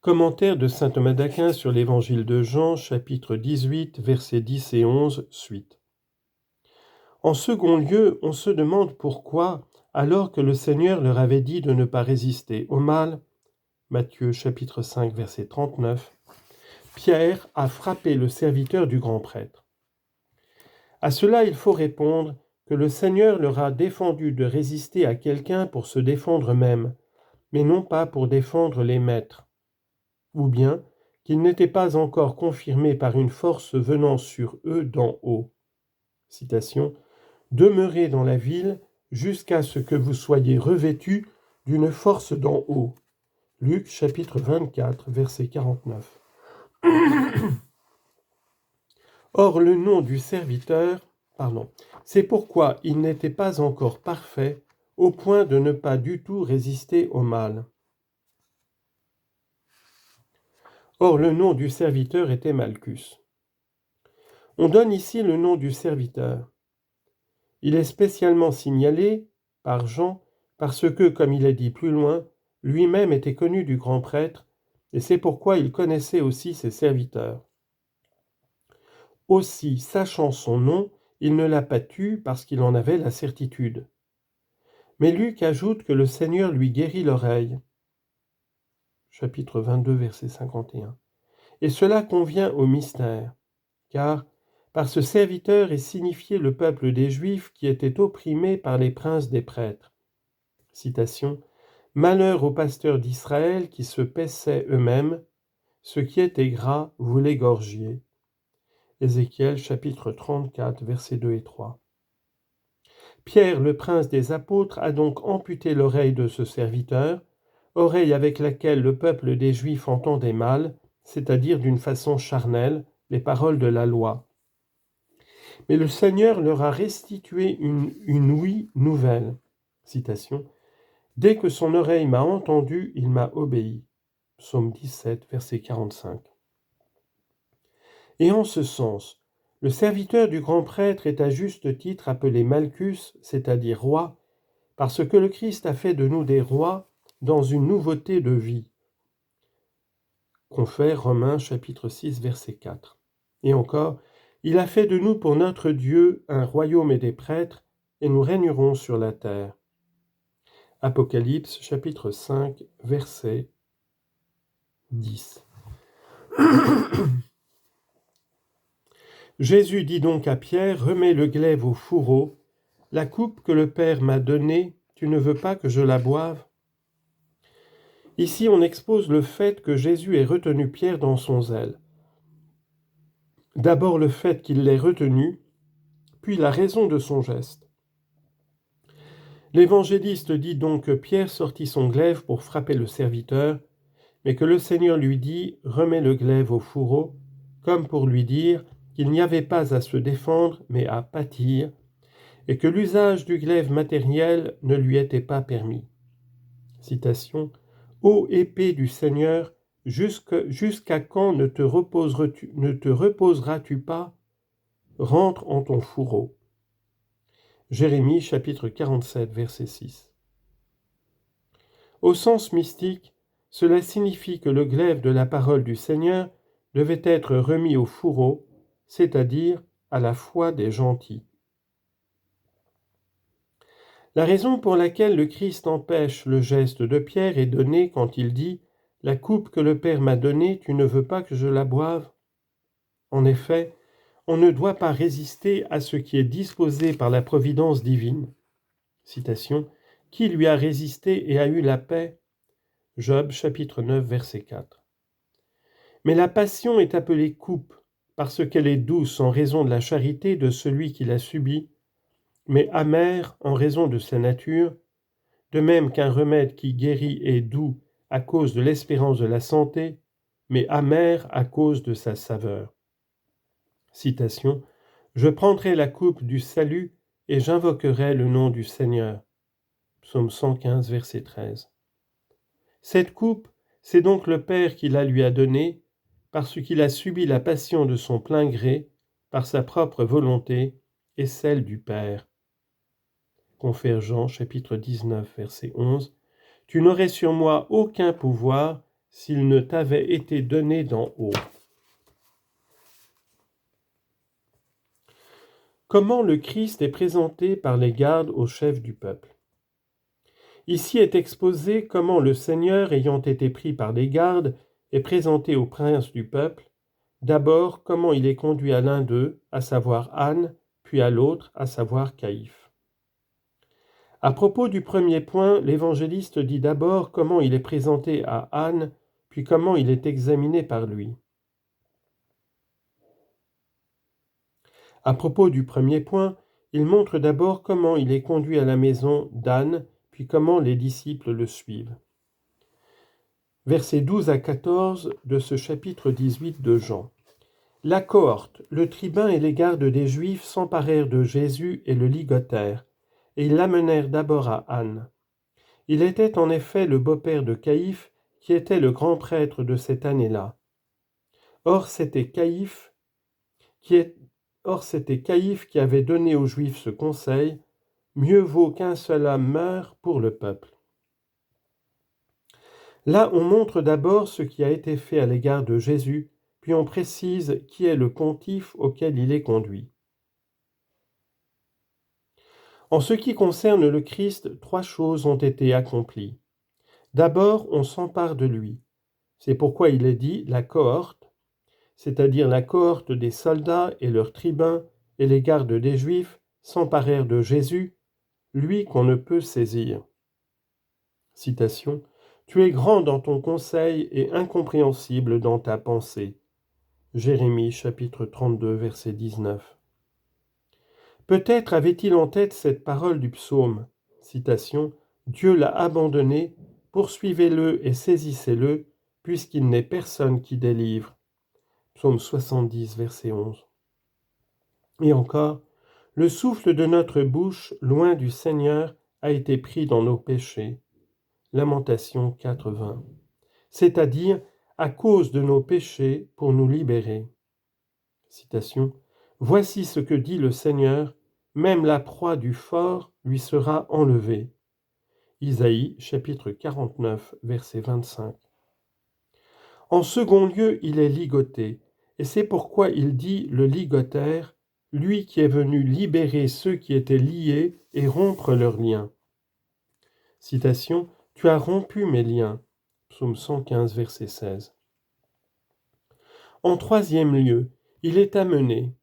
Commentaire de saint Thomas d'Aquin sur l'Évangile de Jean, chapitre 18, versets 10 et 11, suite. En second lieu, on se demande pourquoi, alors que le Seigneur leur avait dit de ne pas résister au mal, Matthieu chapitre 5, verset 39, Pierre a frappé le serviteur du grand prêtre. À cela, il faut répondre que le Seigneur leur a défendu de résister à quelqu'un pour se défendre eux-mêmes, mais non pas pour défendre les maîtres, ou bien qu'ils n'étaient pas encore confirmés par une force venant sur eux d'en haut. Citation, « Demeurez dans la ville jusqu'à ce que vous soyez revêtus d'une force d'en haut. » Luc chapitre 24, verset 49. Or, le nom du serviteur, c'est pourquoi il n'était pas encore parfait au point de ne pas du tout résister au mal. Or, le nom du serviteur était Malchus. On donne ici le nom du serviteur. Il est spécialement signalé par Jean parce que, comme il est dit plus loin, lui-même était connu du grand prêtre, et c'est pourquoi il connaissait aussi ses serviteurs. Aussi, sachant son nom, il ne l'a pas tué parce qu'il en avait la certitude. Mais Luc ajoute que le Seigneur lui guérit l'oreille. Chapitre 22, verset 51. Et cela convient au mystère, car par ce serviteur est signifié le peuple des Juifs qui était opprimé par les princes des prêtres. Citation, « Malheur aux pasteurs d'Israël qui se paissaient eux-mêmes, ce qui était gras, vous l'égorgiez. » Ézéchiel chapitre 34, versets 2 et 3. Pierre, le prince des apôtres, a donc amputé l'oreille de ce serviteur, oreille avec laquelle le peuple des Juifs entendait mal, c'est-à-dire d'une façon charnelle, les paroles de la loi. Mais le Seigneur leur a restitué une ouïe nouvelle. Citation, « Dès que son oreille m'a entendu, il m'a obéi. » Psaume 17, verset 45. Et en ce sens, le serviteur du grand prêtre est à juste titre appelé Malchus, c'est-à-dire roi, parce que le Christ a fait de nous des rois dans une nouveauté de vie. Confère Romains chapitre 6, verset 4. Et encore, il a fait de nous pour notre Dieu un royaume et des prêtres, et nous régnerons sur la terre. Apocalypse chapitre 5, verset 10. Jésus dit donc à Pierre, « Remets le glaive au fourreau, la coupe que le Père m'a donnée, tu ne veux pas que je la boive ?» Ici, on expose le fait que Jésus ait retenu Pierre dans son zèle. D'abord le fait qu'il l'ait retenu, puis la raison de son geste. L'évangéliste dit donc que Pierre sortit son glaive pour frapper le serviteur, mais que le Seigneur lui dit « Remets le glaive au fourreau », comme pour lui dire qu'il n'y avait pas à se défendre, mais à pâtir, et que l'usage du glaive matériel ne lui était pas permis. Citation, « Ô épée du Seigneur, jusqu'à quand ne te reposeras-tu pas? Rentre en ton fourreau. » Jérémie chapitre 47, verset 6. Au sens mystique, cela signifie que le glaive de la parole du Seigneur devait être remis au fourreau, c'est-à-dire à la foi des gentils. La raison pour laquelle le Christ empêche le geste de Pierre est donnée quand il dit « La coupe que le Père m'a donnée, tu ne veux pas que je la boive ?» En effet, on ne doit pas résister à ce qui est disposé par la providence divine. Citation, « Qui lui a résisté et a eu la paix ?» Job chapitre 9, verset 4. Mais la passion est appelée coupe parce qu'elle est douce en raison de la charité de celui qui l'a subie, mais amère en raison de sa nature, de même qu'un remède qui guérit est doux à cause de l'espérance de la santé, mais amer à cause de sa saveur. Citation, « Je prendrai la coupe du salut et j'invoquerai le nom du Seigneur. » Psaume 115, verset 13. Cette coupe, c'est donc le Père qui la lui a donnée, parce qu'il a subi la passion de son plein gré, par sa propre volonté et celle du Père. Confère Jean, chapitre 19, verset 11. « Tu n'aurais sur moi aucun pouvoir, s'il ne t'avait été donné d'en haut. Comment le Christ est présenté par les gardes au chef du peuple? Ici est exposé comment le Seigneur, ayant été pris par les gardes, est présenté au prince du peuple. D'abord, comment il est conduit à l'un d'eux, à savoir Anne, puis à l'autre, à savoir Caïphe. À propos du premier point, l'évangéliste dit d'abord comment il est présenté à Anne, puis comment il est examiné par lui. À propos du premier point, il montre d'abord comment il est conduit à la maison d'Anne, puis comment les disciples le suivent. Versets 12 à 14 de ce chapitre 18 de Jean. La cohorte, le tribun et les gardes des Juifs s'emparèrent de Jésus et le ligotèrent, et ils l'amenèrent d'abord à Anne. Il était en effet le beau-père de Caïphe, qui était le grand prêtre de cette année-là. Or c'était Caïphe qui avait donné aux Juifs ce conseil, mieux vaut qu'un seul homme meure pour le peuple. Là, on montre d'abord ce qui a été fait à l'égard de Jésus, puis on précise qui est le pontife auquel il est conduit. En ce qui concerne le Christ, 3 choses ont été accomplies. D'abord, on s'empare de lui. C'est pourquoi il est dit la cohorte, c'est-à-dire la cohorte des soldats et leurs tribuns et les gardes des Juifs s'emparèrent de Jésus, lui qu'on ne peut saisir. Citation. Tu es grand dans ton conseil et incompréhensible dans ta pensée. Jérémie chapitre 32 verset 19. Peut-être avait-il en tête cette parole du psaume. Citation. Dieu l'a abandonné, poursuivez-le et saisissez-le, puisqu'il n'est personne qui délivre. Psaume 70 verset 11. Et encore, le souffle de notre bouche, loin du Seigneur, a été pris dans nos péchés. Lamentation 4:20. C'est-à-dire à cause de nos péchés pour nous libérer. Citation. Voici ce que dit le Seigneur, même la proie du fort lui sera enlevée. Isaïe chapitre 49 verset 25. En second lieu, il est ligoté, et c'est pourquoi il dit le ligotère, lui qui est venu libérer ceux qui étaient liés et rompre leurs liens. Citation. Tu as rompu mes liens. Psaume 115, verset 16. En troisième lieu, il est amené,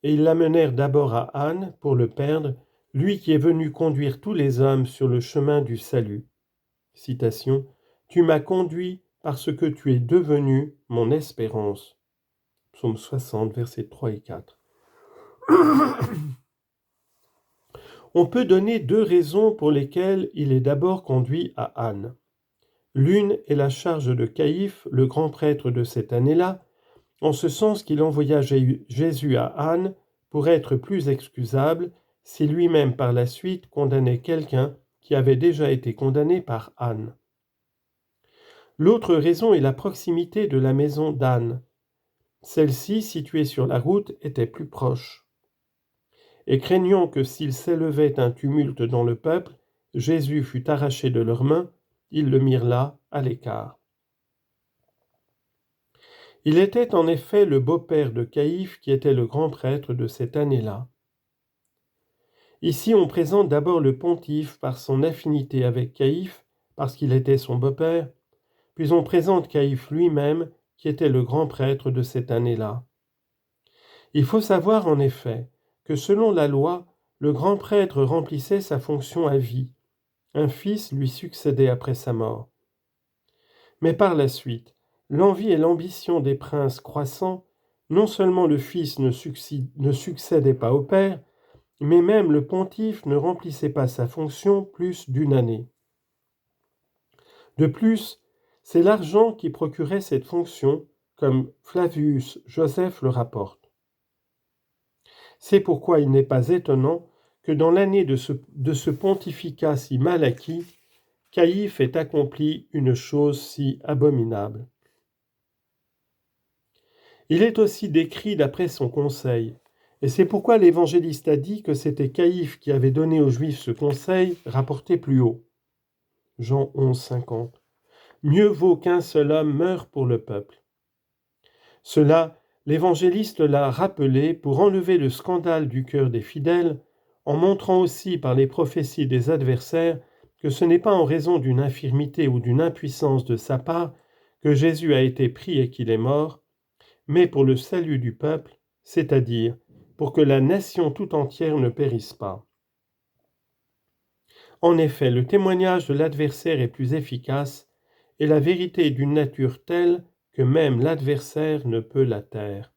et ils l'amenèrent d'abord à Anne pour le perdre, lui qui est venu conduire tous les hommes sur le chemin du salut. Citation. Tu m'as conduit parce que tu es devenu mon espérance. Psaume 60, versets 3 et 4. On peut donner 2 raisons pour lesquelles il est d'abord conduit à Anne. L'une est la charge de Caïphe, le grand prêtre de cette année-là, en ce sens qu'il envoya Jésus à Anne pour être plus excusable si lui-même par la suite condamnait quelqu'un qui avait déjà été condamné par Anne. L'autre raison est la proximité de la maison d'Anne. Celle-ci, située sur la route, était plus proche. Et craignant que s'il s'élevait un tumulte dans le peuple, Jésus fût arraché de leurs mains, ils le mirent là, à l'écart. Il était en effet le beau-père de Caïphe qui était le grand prêtre de cette année-là. Ici, on présente d'abord le pontife par son affinité avec Caïphe, parce qu'il était son beau-père, puis on présente Caïphe lui-même, qui était le grand prêtre de cette année-là. Il faut savoir en effet que selon la loi, le grand prêtre remplissait sa fonction à vie. Un fils lui succédait après sa mort. Mais par la suite, l'envie et l'ambition des princes croissant, non seulement le fils ne succédait pas au père, mais même le pontife ne remplissait pas sa fonction plus d'une année. De plus, c'est l'argent qui procurait cette fonction, comme Flavius Joseph le rapporte. C'est pourquoi il n'est pas étonnant que dans l'année de ce pontificat si mal acquis, Caïphe ait accompli une chose si abominable. Il est aussi décrit d'après son conseil, et c'est pourquoi l'évangéliste a dit que c'était Caïphe qui avait donné aux Juifs ce conseil rapporté plus haut. Jean 11, 50. Mieux vaut qu'un seul homme meure pour le peuple. Cela, l'évangéliste l'a rappelé pour enlever le scandale du cœur des fidèles, en montrant aussi par les prophéties des adversaires que ce n'est pas en raison d'une infirmité ou d'une impuissance de sa part que Jésus a été pris et qu'il est mort, mais pour le salut du peuple, c'est-à-dire pour que la nation tout entière ne périsse pas. En effet, le témoignage de l'adversaire est plus efficace et la vérité est d'une nature telle que même l'adversaire ne peut la taire.